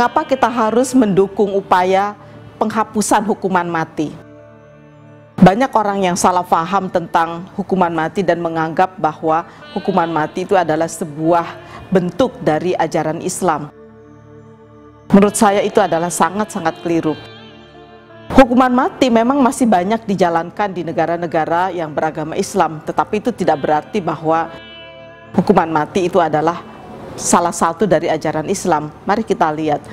Mengapa kita harus mendukung upaya penghapusan hukuman mati? Banyak orang yang salah paham tentang hukuman mati dan menganggap bahwa hukuman mati itu adalah sebuah bentuk dari ajaran Islam. Menurut saya itu adalah sangat-sangat keliru. Hukuman mati memang masih banyak dijalankan di negara-negara yang beragama Islam, tetapi itu tidak berarti bahwa hukuman mati itu adalah salah satu dari ajaran Islam. Mari kita lihat.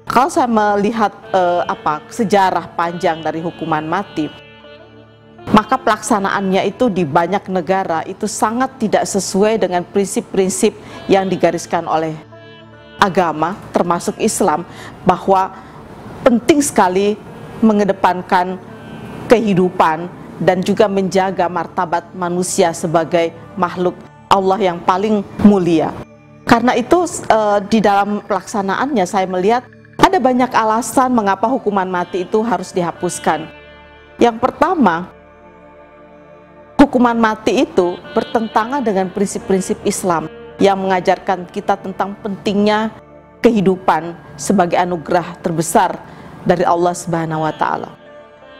Kalau saya melihat sejarah panjang dari hukuman mati, maka pelaksanaannya itu di banyak negara itu sangat tidak sesuai dengan prinsip-prinsip yang digariskan oleh agama, termasuk Islam, bahwa penting sekali mengedepankan kehidupan dan juga menjaga martabat manusia sebagai makhluk Allah yang paling mulia. Karena itu di dalam pelaksanaannya saya melihat ada banyak alasan mengapa hukuman mati itu harus dihapuskan. Yang pertama, hukuman mati itu bertentangan dengan prinsip-prinsip Islam yang mengajarkan kita tentang pentingnya kehidupan sebagai anugerah terbesar dari Allah Subhanahu wa Ta'ala.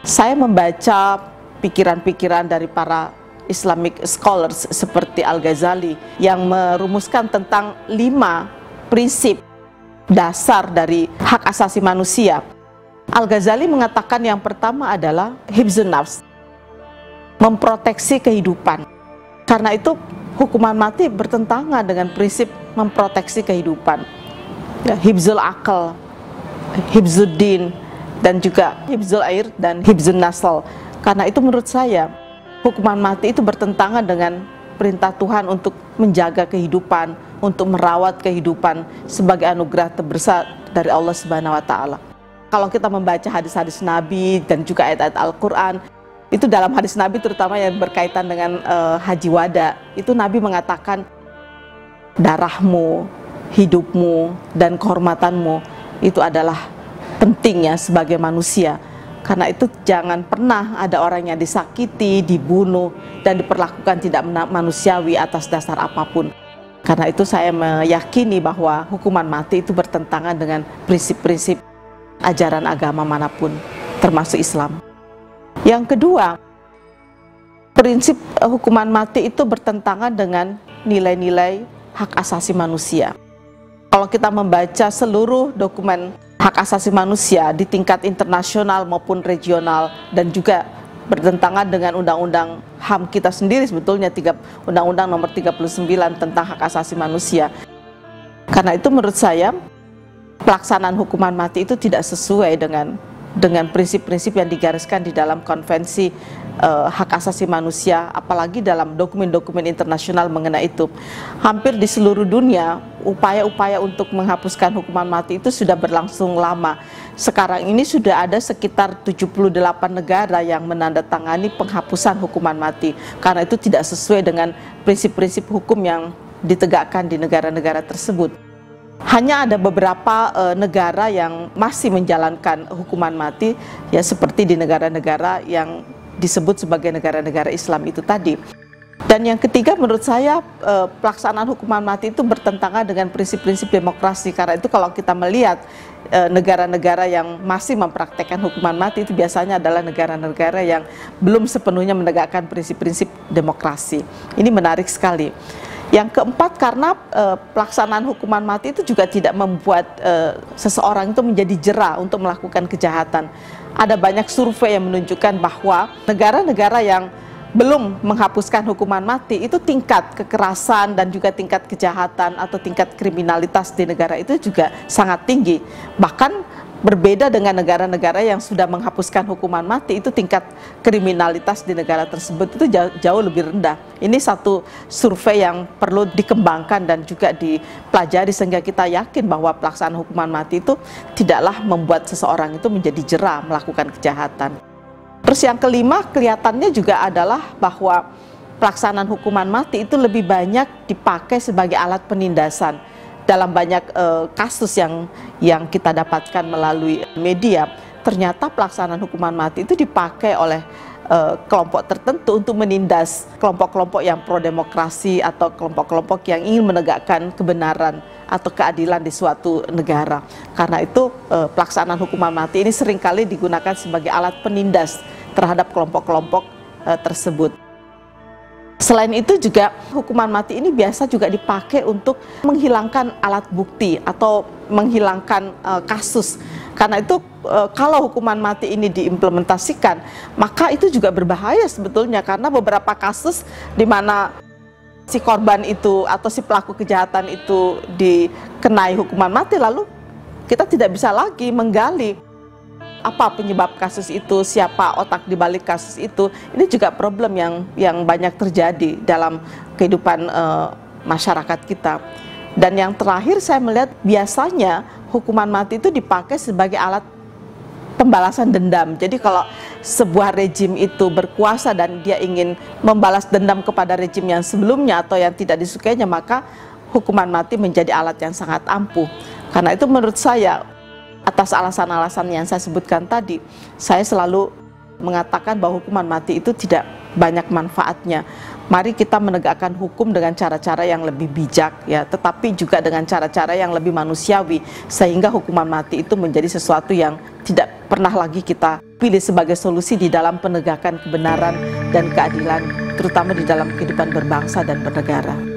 Saya membaca pikiran-pikiran dari para Islamic scholars seperti Al-Ghazali yang merumuskan tentang 5 prinsip dasar dari hak asasi manusia. Al-Ghazali mengatakan yang pertama adalah hifdzun nafs, memproteksi kehidupan. Karena itu hukuman mati bertentangan dengan prinsip memproteksi kehidupan. Hifdzul akal, hifdzuddin, dan juga hifdzul air dan hifdzun nasl. Karena itu menurut saya hukuman mati itu bertentangan dengan perintah Tuhan untuk menjaga kehidupan, untuk merawat kehidupan sebagai anugerah terbesar dari Allah Subhanahu wa Ta'ala. Kalau kita membaca hadis-hadis Nabi dan juga ayat-ayat Al-Quran, itu dalam hadis Nabi terutama yang berkaitan dengan haji wada, itu Nabi mengatakan darahmu, hidupmu, dan kehormatanmu itu adalah pentingnya sebagai manusia. Karena itu jangan pernah ada orang yang disakiti, dibunuh, dan diperlakukan tidak manusiawi atas dasar apapun. Karena itu saya meyakini bahwa hukuman mati itu bertentangan dengan prinsip-prinsip ajaran agama manapun, termasuk Islam. Yang kedua, prinsip hukuman mati itu bertentangan dengan nilai-nilai hak asasi manusia. Kalau kita membaca seluruh dokumen hak asasi manusia di tingkat internasional maupun regional, dan juga bertentangan dengan undang-undang HAM kita sendiri sebetulnya, Undang-Undang Nomor 39 tentang hak asasi manusia. Karena itu menurut saya pelaksanaan hukuman mati itu tidak sesuai dengan prinsip-prinsip yang digariskan di dalam konvensi hak asasi manusia, apalagi dalam dokumen-dokumen internasional mengenai itu. Hampir di seluruh dunia, upaya-upaya untuk menghapuskan hukuman mati itu sudah berlangsung lama. Sekarang ini sudah ada sekitar 78 negara yang menandatangani penghapusan hukuman mati, karena itu tidak sesuai dengan prinsip-prinsip hukum yang ditegakkan di negara-negara tersebut. Hanya ada beberapa negara yang masih menjalankan hukuman mati, ya seperti di negara-negara yang disebut sebagai negara-negara Islam itu tadi. Dan yang ketiga, menurut saya pelaksanaan hukuman mati itu bertentangan dengan prinsip-prinsip demokrasi. Karena itu kalau kita melihat negara-negara yang masih mempraktekkan hukuman mati itu biasanya adalah negara-negara yang belum sepenuhnya menegakkan prinsip-prinsip demokrasi. Ini menarik sekali. Yang keempat, karena pelaksanaan hukuman mati itu juga tidak membuat seseorang itu menjadi jera untuk melakukan kejahatan. Ada banyak survei yang menunjukkan bahwa negara-negara yang belum menghapuskan hukuman mati itu tingkat kekerasan dan juga tingkat kejahatan atau tingkat kriminalitas di negara itu juga sangat tinggi. Bahkan berbeda dengan negara-negara yang sudah menghapuskan hukuman mati, itu tingkat kriminalitas di negara tersebut itu jauh lebih rendah. Ini satu survei yang perlu dikembangkan dan juga dipelajari sehingga kita yakin bahwa pelaksanaan hukuman mati itu tidaklah membuat seseorang itu menjadi jera melakukan kejahatan. Terus yang kelima, kelihatannya juga adalah bahwa pelaksanaan hukuman mati itu lebih banyak dipakai sebagai alat penindasan. Dalam banyak kasus yang kita dapatkan melalui media, ternyata pelaksanaan hukuman mati itu dipakai oleh kelompok tertentu untuk menindas kelompok-kelompok yang pro demokrasi atau kelompok-kelompok yang ingin menegakkan kebenaran atau keadilan di suatu negara. Karena itu pelaksanaan hukuman mati ini seringkali digunakan sebagai alat penindas terhadap kelompok-kelompok tersebut. Selain itu juga hukuman mati ini biasa juga dipakai untuk menghilangkan alat bukti atau menghilangkan kasus. Karena itu kalau hukuman mati ini diimplementasikan, maka itu juga berbahaya sebetulnya, karena beberapa kasus di mana si korban itu atau si pelaku kejahatan itu dikenai hukuman mati, lalu kita tidak bisa lagi menggali apa penyebab kasus itu, siapa otak di balik kasus itu. Ini juga problem yang banyak terjadi dalam kehidupan masyarakat kita. Dan yang terakhir saya melihat biasanya hukuman mati itu dipakai sebagai alat pembalasan dendam. Jadi kalau sebuah rejim itu berkuasa dan dia ingin membalas dendam kepada rejim yang sebelumnya atau yang tidak disukainya, maka hukuman mati menjadi alat yang sangat ampuh. Karena itu menurut saya, atas alasan-alasan yang saya sebutkan tadi, saya selalu mengatakan bahwa hukuman mati itu tidak banyak manfaatnya. Mari kita menegakkan hukum dengan cara-cara yang lebih bijak, ya, tetapi juga dengan cara-cara yang lebih manusiawi, sehingga hukuman mati itu menjadi sesuatu yang tidak pernah lagi kita pilih sebagai solusi di dalam penegakan kebenaran dan keadilan, terutama di dalam kehidupan berbangsa dan bernegara.